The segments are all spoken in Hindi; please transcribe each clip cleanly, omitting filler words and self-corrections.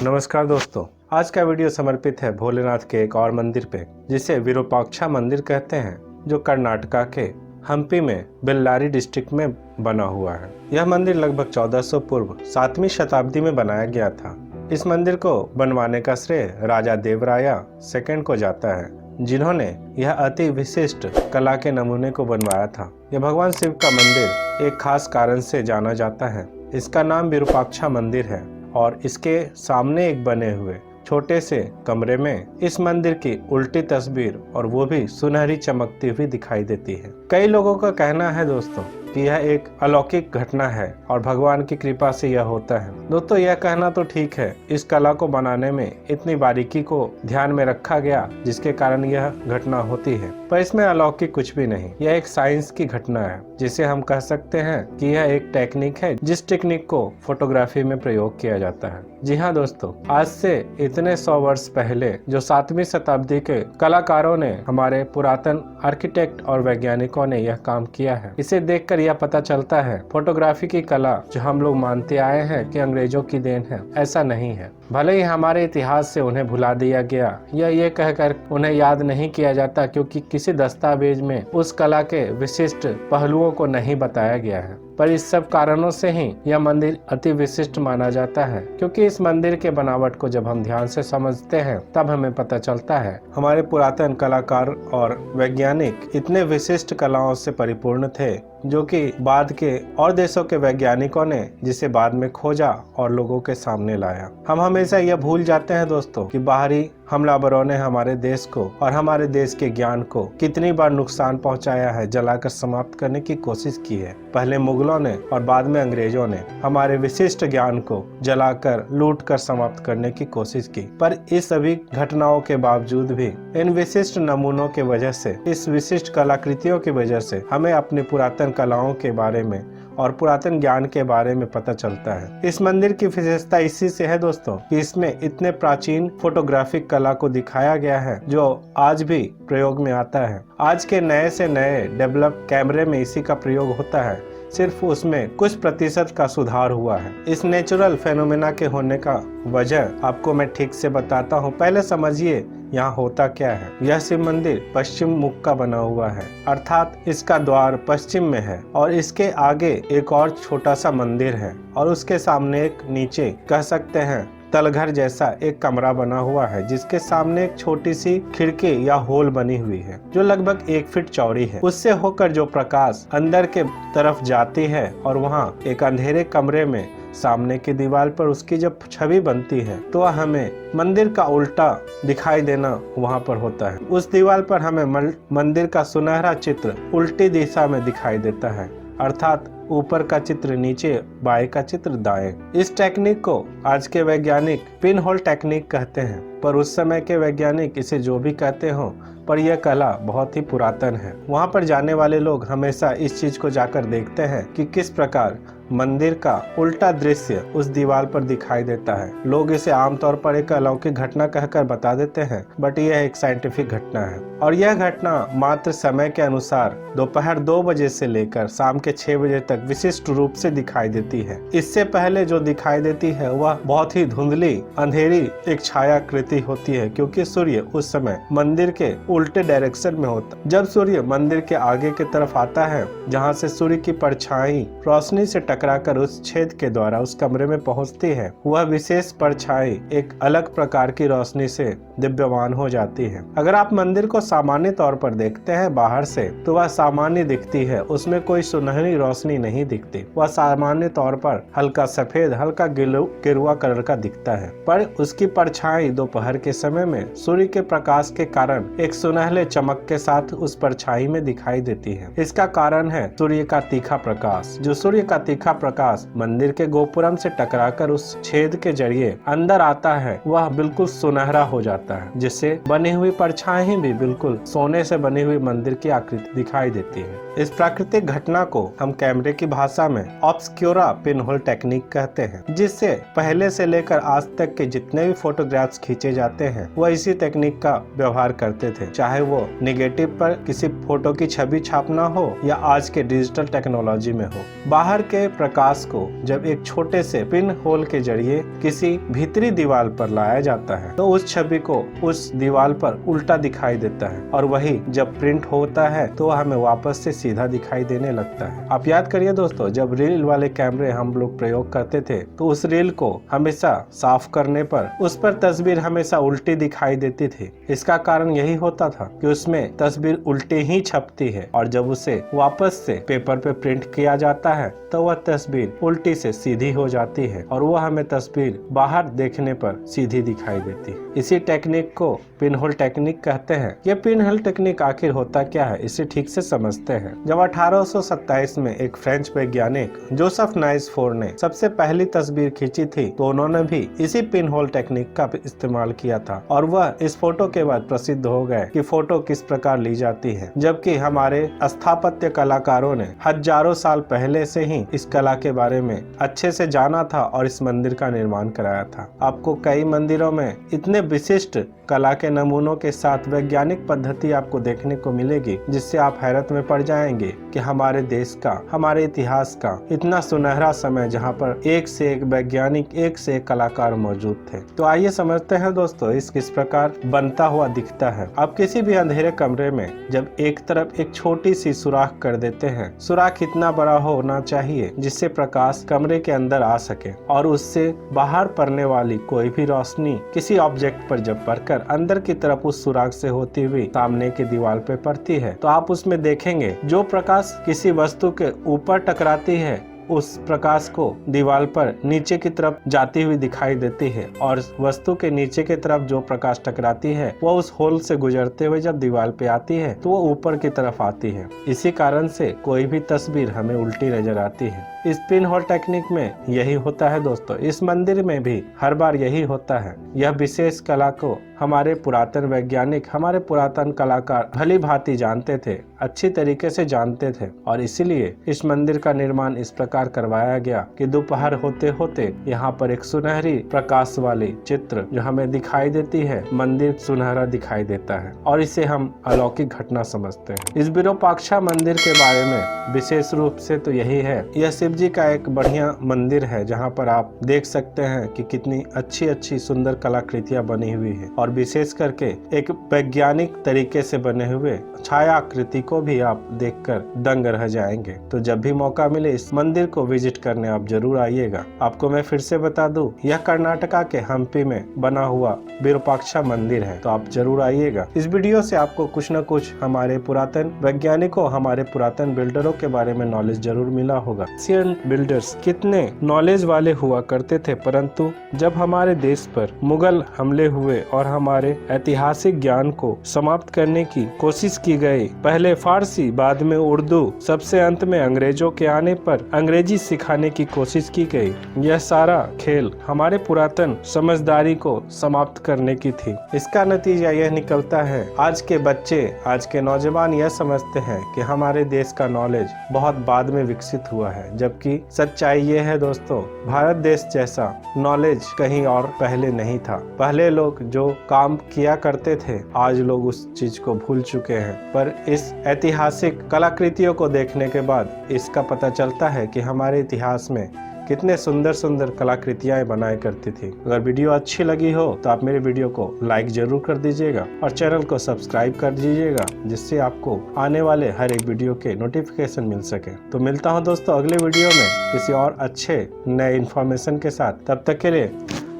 नमस्कार दोस्तों, आज का वीडियो समर्पित है भोलेनाथ के एक और मंदिर पे, जिसे विरूपाक्षा मंदिर कहते हैं, जो कर्नाटका के हम्पी में बेल्लारी डिस्ट्रिक्ट में बना हुआ है। यह मंदिर लगभग 1400 पूर्व 7वीं शताब्दी में बनाया गया था। इस मंदिर को बनवाने का श्रेय राजा देवराया सेकंड को जाता है, जिन्होंने यह अति विशिष्ट कला के नमूने को बनवाया था। यह भगवान शिव का मंदिर एक खास कारण से जाना जाता है। इसका नाम विरूपाक्षा मंदिर है और इसके सामने एक बने हुए छोटे से कमरे में इस मंदिर की उल्टी तस्वीर और वो भी सुनहरी चमकती हुई दिखाई देती है। कई लोगों का कहना है दोस्तों कि यह एक अलौकिक घटना है और भगवान की कृपा से यह होता है। दोस्तों, यह कहना तो ठीक है, इस कला को बनाने में इतनी बारीकी को ध्यान में रखा गया जिसके कारण यह घटना होती है, पर इसमें अलौकिक कुछ भी नहीं। यह एक साइंस की घटना है, जिसे हम कह सकते हैं कि यह एक टेक्निक है, जिस टेक्निक को फोटोग्राफी में प्रयोग किया जाता है। जी हाँ दोस्तों, आज से इतने 100 वर्ष पहले जो 7वीं शताब्दी के कलाकारों ने, हमारे पुरातन आर्किटेक्ट और वैज्ञानिकों ने यह काम किया है। इसे देखकर यह पता चलता है फोटोग्राफी की कला जो हम लोग मानते आए हैं कि अंग्रेजों की देन है, ऐसा नहीं है। भले ही हमारे इतिहास से उन्हें भुला दिया गया या ये कहकर उन्हें याद नहीं किया जाता क्योंकि किसी दस्तावेज में उस कला के विशिष्ट पहलुओं को नहीं बताया गया है, पर इस सब कारणों से ही यह मंदिर अति विशिष्ट माना जाता है। क्योंकि इस मंदिर के बनावट को जब हम ध्यान से समझते हैं तब हमें पता चलता है हमारे पुरातन कलाकार और वैज्ञानिक इतने विशिष्ट कलाओं से परिपूर्ण थे, जो कि बाद के और देशों के वैज्ञानिकों ने जिसे बाद में खोजा और लोगों के सामने लाया। हम हमेशा यह भूल जाते हैं दोस्तों कि बाहरी हमलावरों ने हमारे देश को और हमारे देश के ज्ञान को कितनी बार नुकसान पहुंचाया है, जलाकर समाप्त करने की कोशिश की है। पहले मुगलों ने और बाद में अंग्रेजों ने हमारे विशिष्ट ज्ञान को जलाकर लूट कर समाप्त करने की कोशिश की। पर इस सभी घटनाओं के बावजूद भी इन विशिष्ट नमूनों के वजह से, इस विशिष्ट कलाकृतियों की वजह से हमें अपने पुरातन कलाओं के बारे में और पुरातन ज्ञान के बारे में पता चलता है। इस मंदिर की विशेषता इसी से है दोस्तों कि इसमें इतने प्राचीन फोटोग्राफिक कला को दिखाया गया है जो आज भी प्रयोग में आता है। आज के नए से नए डेवलप कैमरे में इसी का प्रयोग होता है, सिर्फ उसमें कुछ प्रतिशत का सुधार हुआ है। इस नेचुरल फेनोमेना के होने का वजह आपको मैं ठीक से बताता हूँ। पहले समझिए यहाँ होता क्या है। यह शिव मंदिर पश्चिम मुख का बना हुआ है, अर्थात इसका द्वार पश्चिम में है और इसके आगे एक और छोटा सा मंदिर है और उसके सामने एक नीचे कह सकते हैं तलघर जैसा एक कमरा बना हुआ है, जिसके सामने एक छोटी सी खिड़की या होल बनी हुई है जो लगभग 1 फीट चौड़ी है। उससे होकर जो प्रकाश अंदर के तरफ जाती है और वहाँ एक अंधेरे कमरे में सामने की दीवार पर उसकी जब छवि बनती है तो वह हमें मंदिर का उल्टा दिखाई देना वहाँ पर होता है। उस दीवार पर हमें मंदिर का सुनहरा चित्र उल्टी दिशा में दिखाई देता है, अर्थात ऊपर का चित्र नीचे, बाएं का चित्र दाएं। इस टेक्निक को आज के वैज्ञानिक पिन होल टेक्निक कहते हैं, पर उस समय के वैज्ञानिक इसे जो भी कहते हो, पर यह कला बहुत ही पुरातन है। वहाँ पर जाने वाले लोग हमेशा इस चीज को जाकर देखते हैं कि किस प्रकार मंदिर का उल्टा दृश्य उस दीवार पर दिखाई देता है। लोग इसे आमतौर पर एक अलौकिक घटना कहकर बता देते हैं, बट यह एक साइंटिफिक घटना है और यह घटना मात्र समय के अनुसार दोपहर 2 बजे से लेकर शाम के 6 बजे तक विशिष्ट रूप से दिखाई देती है। इससे पहले जो दिखाई देती है वह बहुत ही धुंधली अंधेरी एक छायाकृति होती है, क्योंकि सूर्य उस समय मंदिर के उल्टे डायरेक्शन में होता है। जब सूर्य मंदिर के आगे की तरफ आता है, जहाँ से सूर्य की परछाई रोशनी से टकराकर उस छेद के द्वारा उस कमरे में पहुंचती है, वह विशेष परछाई एक अलग प्रकार की रोशनी से दिव्यमान हो जाती है। अगर आप मंदिर को सामान्य तौर पर देखते हैं बाहर से तो वह सामान्य दिखती है, उसमें कोई सुनहरी रोशनी नहीं दिखती। वह सामान्य तौर पर हल्का सफेद, हल्का गेरुआ कलर का दिखता है, पर उसकी परछाई दोपहर के समय में सूर्य के प्रकाश के कारण एक सुनहले चमक के साथ उस परछाई में दिखाई देती है। इसका कारण है सूर्य का तीखा प्रकाश। जो सूर्य का तीखा प्रकाश मंदिर के गोपुरम से टकराकर उस छेद के जरिए अंदर आता है, वह बिल्कुल सुनहरा हो जाता जाता है, जिससे बनी हुई परछाई भी बिल्कुल सोने से बनी हुई मंदिर की आकृति दिखाई देती है। इस प्राकृतिक घटना को हम कैमरे की भाषा में ऑब्सक्यूरा पिनहोल टेक्निक कहते हैं, जिससे पहले से लेकर आज तक के जितने भी फोटोग्राफ्स खींचे जाते हैं वह इसी टेक्निक का व्यवहार करते थे, चाहे वो निगेटिव पर किसी फोटो की छवि छापना हो या आज के डिजिटल टेक्नोलॉजी में हो। बाहर के प्रकाश को जब एक छोटे से पिन होल के जरिए किसी भीतरी दीवार पर लाया जाता है तो उस छवि को उस दीवार पर उल्टा दिखाई देता है, और वही जब प्रिंट होता है तो हमें वापस से सीधा दिखाई देने लगता है। आप याद करिए दोस्तों, जब रील वाले कैमरे हम लोग प्रयोग करते थे तो उस रील को हमेशा साफ करने पर उस पर तस्वीर हमेशा उल्टी दिखाई देती थी। इसका कारण यही होता था कि उसमें तस्वीर उल्टी ही छपती है, और जब उसे वापस से पेपर पे प्रिंट किया जाता है तो वह तस्वीर उल्टी से सीधी हो जाती है और वह हमें तस्वीर बाहर देखने पर सीधी दिखाई देती है। इसी टेक्निक को पिनहोल टेक्निक कहते हैं। यह पिनहोल टेक्निक आखिर होता क्या है, इसे ठीक से समझते हैं। जब 1827 में एक फ्रेंच वैज्ञानिक जोसेफ नाइस फोर ने सबसे पहली तस्वीर खींची थी तो उन्होंने भी इसी पिनहोल टेक्निक का इस्तेमाल किया था, और वह इस फोटो के बाद प्रसिद्ध हो गए कि फोटो किस प्रकार ली जाती है, जबकि हमारे स्थापत्य कलाकारों ने हजारों साल पहले से ही इस कला के बारे में अच्छे से जाना था और इस मंदिर का निर्माण कराया था। आपको कई मंदिरों में इतने विशिष्ट कला के नमूनों के साथ वैज्ञानिक पद्धति आपको देखने को मिलेगी जिससे आप हैरत में पड़ जाएंगे कि हमारे देश का, हमारे इतिहास का इतना सुनहरा समय जहां पर एक से एक वैज्ञानिक, एक से एक कलाकार मौजूद थे। तो आइए समझते हैं दोस्तों इस किस प्रकार बनता हुआ दिखता है। आप किसी भी अंधेरे कमरे में जब एक तरफ एक छोटी सी सुराख कर देते हैं, सुराख इतना बड़ा होना चाहिए जिससे प्रकाश कमरे के अंदर आ सके और उससे बाहर पड़ने वाली कोई भी रोशनी किसी ऑब्जेक्ट पर जब पड़कर अंदर की तरफ उस सुराख से होती हुई सामने की दीवार पे पड़ती है तो आप उसमें देखेंगे जो प्रकाश किसी वस्तु के ऊपर टकराती है उस प्रकाश को दीवार पर नीचे की तरफ जाती हुई दिखाई देती है, और वस्तु के नीचे की तरफ जो प्रकाश टकराती है वह उस होल से गुजरते हुए जब दीवार पे आती है तो वो ऊपर की तरफ आती है। इसी कारण से कोई भी तस्वीर हमें उल्टी नजर आती है। इस पिनहोल टेक्निक में यही होता है दोस्तों। इस मंदिर में भी हर बार यही होता है। यह विशेष कला को हमारे पुरातन वैज्ञानिक, हमारे पुरातन कलाकार भली भांति जानते थे, अच्छी तरीके से जानते थे, और इसीलिए इस मंदिर का निर्माण इस प्रकार करवाया गया कि दोपहर होते होते यहाँ पर एक सुनहरी प्रकाश वाली चित्र जो हमें दिखाई देती है, मंदिर सुनहरा दिखाई देता है, और इसे हम अलौकिक घटना समझते हैं। इस विरूपाक्षा मंदिर के बारे में विशेष रूप से तो यही है, यह शिव जी का एक बढ़िया मंदिर है जहाँ पर आप देख सकते हैं कि कितनी अच्छी अच्छी सुंदर कलाकृतियां बनी हुई है, और विशेष करके एक वैज्ञानिक तरीके से बने हुए छाया आकृति को भी आप देखकर दंग रह जाएंगे। तो जब भी मौका मिले इस मंदिर को विजिट करने आप जरूर आइएगा। आपको मैं फिर से बता दूं, यह कर्नाटका के हम्पी में बना हुआ विरूपाक्षा मंदिर है, तो आप जरूर आइएगा। इस वीडियो से आपको कुछ न कुछ हमारे पुरातन वैज्ञानिकों, हमारे पुरातन बिल्डरों के बारे में नॉलेज जरूर मिला होगा। बिल्डर्स कितने नॉलेज वाले हुआ करते थे, परंतु जब हमारे देश पर मुगल हमले हुए और हमारे ऐतिहासिक ज्ञान को समाप्त करने की कोशिश की गई, पहले फारसी बाद में उर्दू, सबसे अंत में अंग्रेजों के आने पर अंग्रेजी सिखाने की कोशिश की गई। यह सारा खेल हमारे पुरातन समझदारी को समाप्त करने की थी। इसका नतीजा यह निकलता है, आज के बच्चे, आज के नौजवान यह समझते हैं कि हमारे देश का नॉलेज बहुत बाद में विकसित हुआ है, जबकि सच्चाई ये है दोस्तों, भारत देश जैसा नॉलेज कहीं और पहले नहीं था। पहले लोग जो काम किया करते थे आज लोग उस चीज को भूल चुके हैं, पर इस ऐतिहासिक कलाकृतियों को देखने के बाद इसका पता चलता है कि हमारे इतिहास में कितने सुंदर सुंदर कलाकृतियां बनाया करती थी। अगर वीडियो अच्छी लगी हो तो आप मेरे वीडियो को लाइक जरूर कर दीजिएगा और चैनल को सब्सक्राइब कर दीजिएगा, जिससे आपको आने वाले हर एक वीडियो के नोटिफिकेशन मिल सके। तो मिलता हूं दोस्तों अगले वीडियो में किसी और अच्छे नए इन्फॉर्मेशन के साथ। तब तक के लिए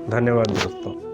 धन्यवाद दोस्तों।